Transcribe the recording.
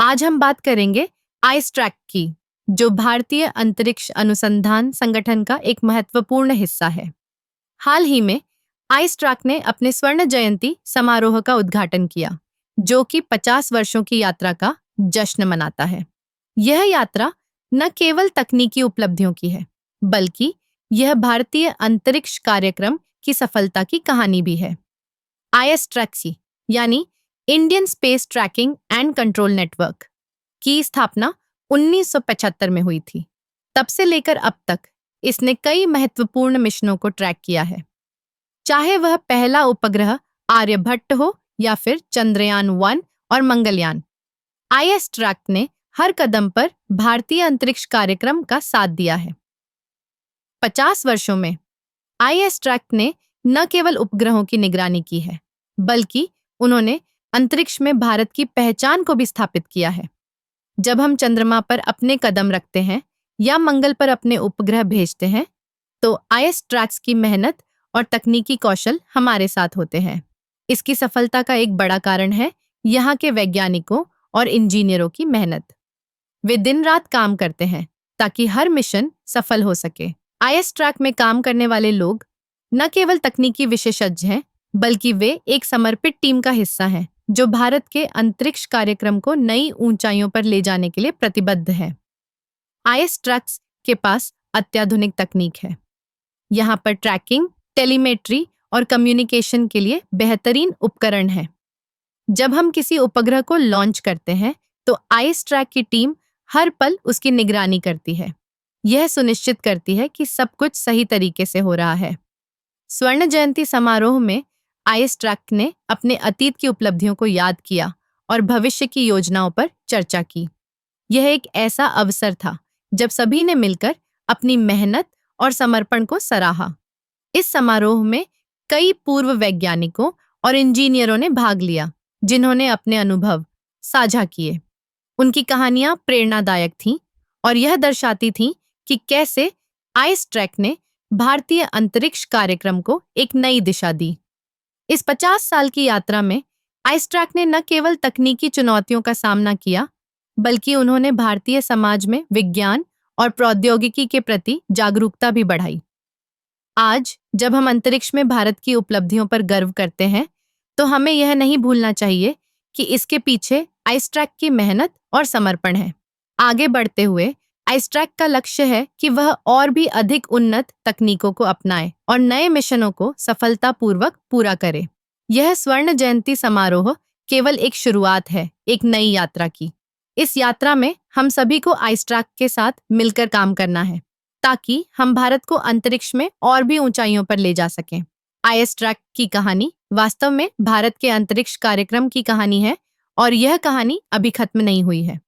आज हम बात करेंगे आइस ट्रैक की, जो भारतीय अंतरिक्ष अनुसंधान संगठन का एक महत्वपूर्ण हिस्सा है। हाल ही में आइस ट्रैक ने अपने स्वर्ण जयंती समारोह का उद्घाटन किया, जो कि 50 वर्षों की यात्रा का जश्न मनाता है। यह यात्रा न केवल तकनीकी उपलब्धियों की है, बल्कि यह भारतीय अंतरिक्ष कार्यक्रम की सफलता की कहानी भी है। आईएसट्रैक यानी Indian space trekking and control network की स्थापना 1975 में हुई थी। तब से लेकर अब तक इसने कई महत्वपूर्ण मिशनों को ट्रैक किया है, चाहे वह पहला उपग्रह आर्यभट्ट हो या फिर चंद्रयान-1 और मंगलयान। आईएस ट्रैक ने हर कदम पर भारतीय अंतरिक्ष कार्यक्रम का साथ दिया है। 50 वर्षों में आईएस ट्रैक ने न केवल उपग्रहों की निगरानी की है, बल्कि उन्होंने अंतरिक्ष में भारत की पहचान को भी स्थापित किया है। जब हम चंद्रमा पर अपने कदम रखते हैं या मंगल पर अपने उपग्रह भेजते हैं, तो आईएस ट्रैक्स की मेहनत और तकनीकी कौशल हमारे साथ होते हैं। इसकी सफलता का एक बड़ा कारण है यहाँ के वैज्ञानिकों और इंजीनियरों की मेहनत। वे दिन रात काम करते हैं ताकि हर मिशन सफल हो सके। आईएस ट्रैक में काम करने वाले लोग न केवल तकनीकी विशेषज्ञ हैं, बल्कि वे एक समर्पित टीम का हिस्सा हैं, जो भारत के अंतरिक्ष कार्यक्रम को नई ऊंचाइयों पर ले जाने के लिए प्रतिबद्ध है। आईएस ट्रैक्स के पास अत्याधुनिक तकनीक है। यहाँ पर ट्रैकिंग, टेलीमेट्री और कम्युनिकेशन के लिए बेहतरीन उपकरण है। जब हम किसी उपग्रह को लॉन्च करते हैं, तो आईएस ट्रैक की टीम हर पल उसकी निगरानी करती है। यह सुनिश्चित करती है कि सब कुछ सही तरीके से हो रहा है। स्वर्ण जयंती समारोह में आईएस ट्रैक ने अपने अतीत की उपलब्धियों को याद किया और भविष्य की योजनाओं पर चर्चा की। यह एक ऐसा अवसर था जब सभी ने मिलकर अपनी मेहनत और समर्पण को सराहा। इस समारोह में कई पूर्व वैज्ञानिकों और इंजीनियरों ने भाग लिया, जिन्होंने अपने अनुभव साझा किए। उनकी कहानियां प्रेरणादायक थीं और यह दर्शाती थीं कि कैसे आईएस ट्रैक ने भारतीय अंतरिक्ष कार्यक्रम को एक नई दिशा दी। इस 50 साल की यात्रा में आईएस ट्रैक ने न केवल तकनीकी चुनौतियों का सामना किया, बल्कि उन्होंने भारतीय समाज में विज्ञान और प्रौद्योगिकी के प्रति जागरूकता भी बढ़ाई। आज जब हम अंतरिक्ष में भारत की उपलब्धियों पर गर्व करते हैं, तो हमें यह नहीं भूलना चाहिए कि इसके पीछे आईएस ट्रैक की मेहनत और समर्पण है। आगे बढ़ते हुए आईएस ट्रैक का लक्ष्य है कि वह और भी अधिक उन्नत तकनीकों को अपनाए और नए मिशनों को सफलतापूर्वक पूरा करे। यह स्वर्ण जयंती समारोह केवल एक शुरुआत है एक नई यात्रा की। इस यात्रा में हम सभी को आईएस ट्रैक के साथ मिलकर काम करना है, ताकि हम भारत को अंतरिक्ष में और भी ऊंचाइयों पर ले जा सकें। आईएस ट्रैक की कहानी वास्तव में भारत के अंतरिक्ष कार्यक्रम की कहानी है, और यह कहानी अभी खत्म नहीं हुई है।